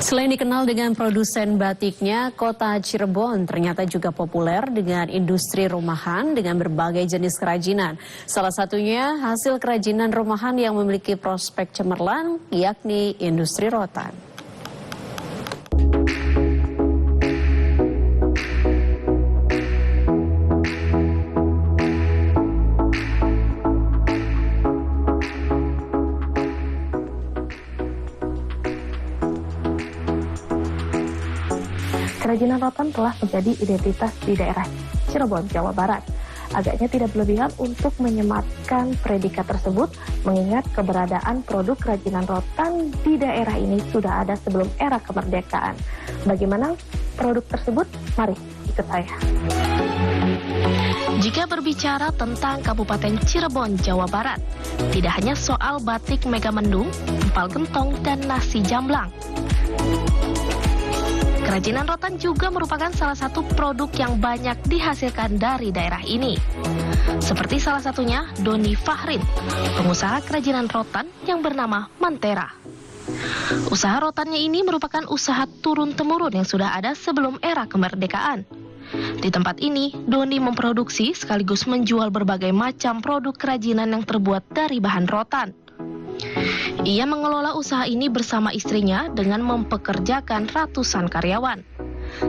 Selain dikenal dengan produsen batiknya, kota Cirebon ternyata juga populer dengan industri rumahan dengan berbagai jenis kerajinan. Salah satunya hasil kerajinan rumahan yang memiliki prospek cemerlang, yakni industri rotan. Kerajinan rotan telah menjadi identitas di daerah Cirebon, Jawa Barat. Agaknya tidak berlebihan untuk menyematkan predikat tersebut, mengingat keberadaan produk kerajinan rotan di daerah ini sudah ada sebelum era kemerdekaan. Bagaimana produk tersebut? Mari ikut saya. Jika berbicara tentang Kabupaten Cirebon, Jawa Barat, tidak hanya soal batik Megamendung, empal gentong, dan nasi jamblang. Kerajinan rotan juga merupakan salah satu produk yang banyak dihasilkan dari daerah ini. Seperti salah satunya Doni Fahrin, pengusaha kerajinan rotan yang bernama Mantera. Usaha rotannya ini merupakan usaha turun-temurun yang sudah ada sebelum era kemerdekaan. Di tempat ini, Doni memproduksi sekaligus menjual berbagai macam produk kerajinan yang terbuat dari bahan rotan. Ia mengelola usaha ini bersama istrinya dengan mempekerjakan ratusan karyawan.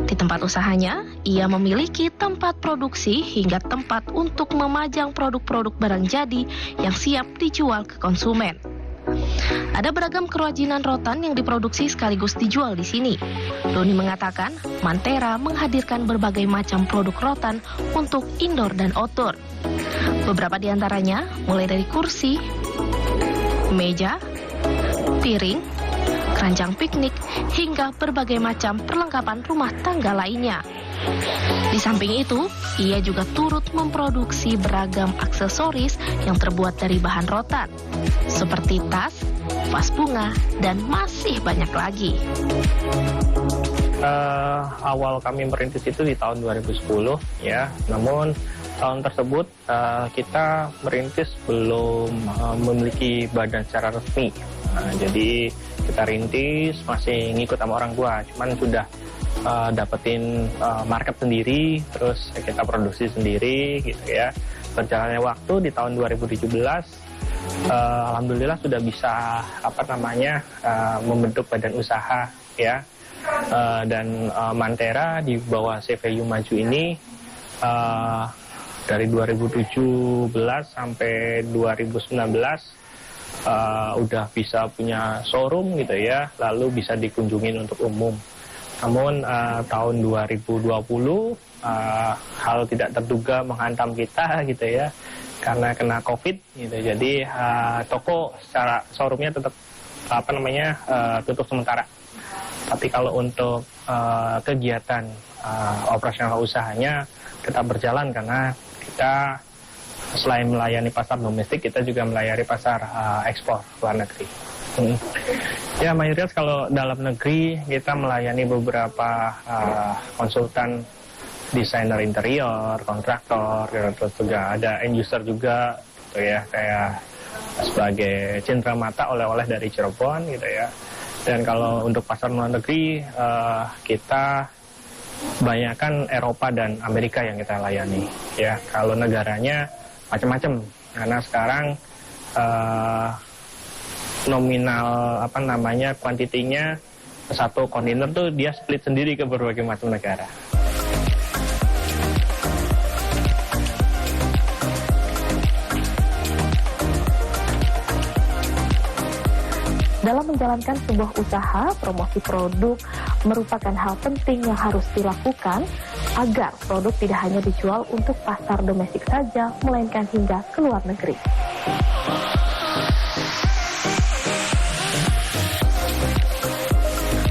Di tempat usahanya, ia memiliki tempat produksi hingga tempat untuk memajang produk-produk barang jadi yang siap dijual ke konsumen. Ada beragam kerajinan rotan yang diproduksi sekaligus dijual di sini. Doni mengatakan, Mantera menghadirkan berbagai macam produk rotan untuk indoor dan outdoor. Beberapa di antaranya mulai dari kursi, meja, piring, keranjang piknik, hingga berbagai macam perlengkapan rumah tangga lainnya. Di samping itu, ia juga turut memproduksi beragam aksesoris yang terbuat dari bahan rotan, seperti tas, vas bunga, dan masih banyak lagi. Awal kami merintis itu di tahun 2010, ya. Namun tahun tersebut kita merintis belum memiliki badan secara resmi. Jadi kita rintis masih ngikut sama orang tua, cuman sudah dapetin market sendiri, terus kita produksi sendiri gitu ya. Berjalannya waktu di tahun 2017, alhamdulillah sudah bisa membentuk badan usaha ya. Dan Mantera di bawah CVU Maju ini dari 2017 sampai 2019 udah bisa punya showroom gitu ya, lalu bisa dikunjungin untuk umum. Namun tahun 2020 hal tidak terduga menghantam kita gitu ya, karena kena COVID gitu. Jadi toko secara showroomnya tetap tutup sementara. Tapi kalau untuk kegiatan operasional usahanya tetap berjalan, karena kita selain melayani pasar domestik, kita juga melayani pasar ekspor luar negeri. Ya, mayoritas kalau dalam negeri kita melayani beberapa konsultan desainer interior, kontraktor, terus juga ada end user juga, gitu ya, kayak sebagai cenderamata oleh-oleh dari Cirebon, gitu ya. Dan kalau untuk pasar luar negeri, kita banyakkan Eropa dan Amerika yang kita layani. Ya, kalau negaranya macam-macam, karena sekarang nominal kuantitinya satu kontainer tuh dia split sendiri ke berbagai macam negara. Dalam menjalankan sebuah usaha, promosi produk merupakan hal penting yang harus dilakukan agar produk tidak hanya dijual untuk pasar domestik saja, melainkan hingga ke luar negeri.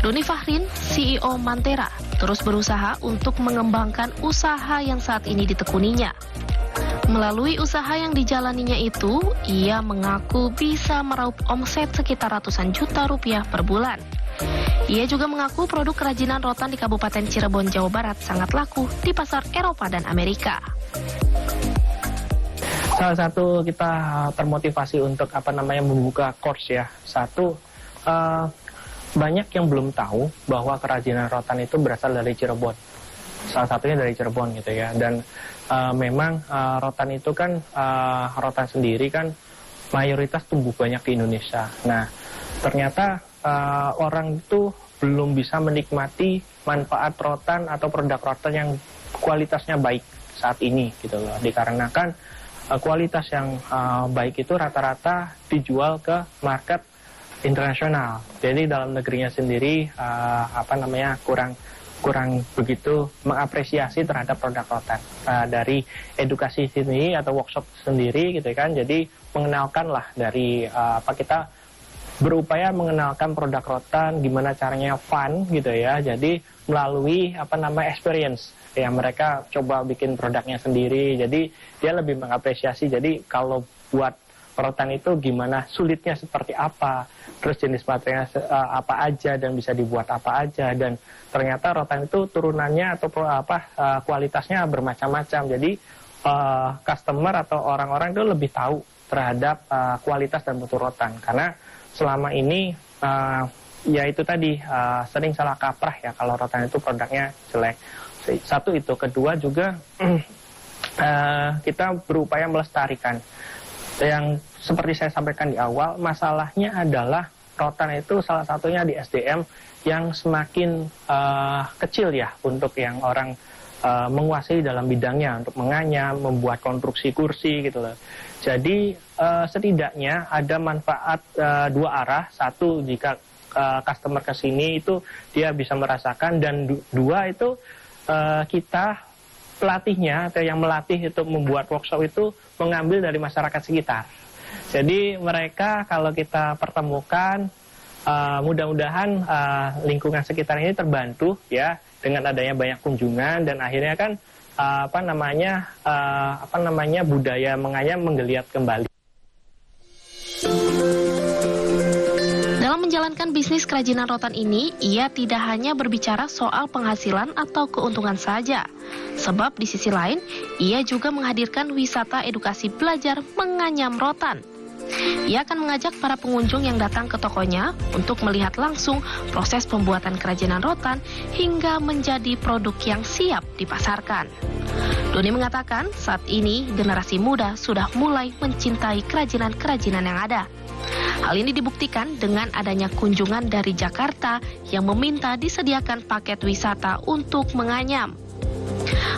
Doni Fahrin, CEO Mantera, terus berusaha untuk mengembangkan usaha yang saat ini ditekuninya. Melalui usaha yang dijalaninya itu, ia mengaku bisa meraup omset sekitar ratusan juta rupiah per bulan. Ia juga mengaku produk kerajinan rotan di Kabupaten Cirebon, Jawa Barat sangat laku di pasar Eropa dan Amerika. Salah satu kita termotivasi untuk membuka course ya. Satu, banyak yang belum tahu bahwa kerajinan rotan itu berasal dari Cirebon. Salah satunya dari Cirebon gitu ya. Dan memang rotan itu kan, rotan sendiri kan mayoritas tumbuh banyak di Indonesia. Nah, ternyata orang itu belum bisa menikmati manfaat rotan atau produk rotan yang kualitasnya baik saat ini gitu loh. Dikarenakan kualitas yang baik itu rata-rata dijual ke market internasional. Jadi dalam negerinya sendiri kurang begitu mengapresiasi terhadap produk rotan. Dari edukasi sini atau workshop sendiri gitu kan. Jadi mengenalkanlah dari kita berupaya mengenalkan produk rotan, gimana caranya fun gitu ya. Jadi melalui experience ya, mereka coba bikin produknya sendiri. Jadi dia lebih mengapresiasi. Jadi kalau buat rotan itu gimana, sulitnya seperti apa, terus jenis materialnya apa aja dan bisa dibuat apa aja, dan ternyata rotan itu turunannya atau kualitasnya bermacam-macam. Jadi customer atau orang-orang itu lebih tahu terhadap kualitas dan mutu rotan, karena selama ini ya itu tadi sering salah kaprah ya kalau rotan itu produknya jelek. Satu itu, kedua juga kita berupaya melestarikan. Yang seperti saya sampaikan di awal, masalahnya adalah rotan itu salah satunya di SDM yang semakin kecil ya untuk yang orang menguasai dalam bidangnya, untuk menganyam, membuat konstruksi kursi gitu loh. Jadi setidaknya ada manfaat dua arah. Satu, jika customer ke sini itu dia bisa merasakan, dan dua itu kita pelatihnya atau yang melatih itu membuat workshop itu mengambil dari masyarakat sekitar. Jadi mereka kalau kita pertemukan, mudah-mudahan lingkungan sekitar ini terbantu ya dengan adanya banyak kunjungan, dan akhirnya kan budaya menganyam menggeliat kembali. Dalam menjalankan bisnis kerajinan rotan ini, ia tidak hanya berbicara soal penghasilan atau keuntungan saja. Sebab di sisi lain, ia juga menghadirkan wisata edukasi belajar menganyam rotan. Ia akan mengajak para pengunjung yang datang ke tokonya untuk melihat langsung proses pembuatan kerajinan rotan hingga menjadi produk yang siap dipasarkan. Doni mengatakan saat ini generasi muda sudah mulai mencintai kerajinan-kerajinan yang ada. Hal ini dibuktikan dengan adanya kunjungan dari Jakarta yang meminta disediakan paket wisata untuk menganyam.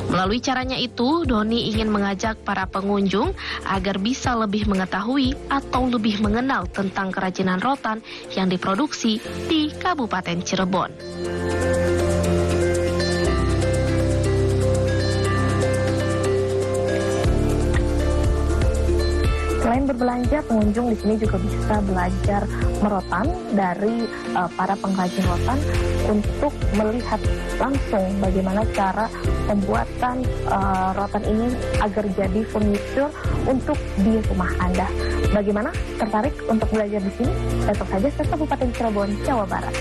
Melalui caranya itu, Doni ingin mengajak para pengunjung agar bisa lebih mengetahui atau lebih mengenal tentang kerajinan rotan yang diproduksi di Kabupaten Cirebon. Selain berbelanja, pengunjung di sini juga bisa belajar merotan dari para pengrajin rotan untuk melihat langsung bagaimana cara pembuatan rotan ini agar jadi furniture untuk di rumah Anda. Bagaimana? Tertarik untuk belajar di sini? Datang saja ke Kabupaten Cirebon, Jawa Barat.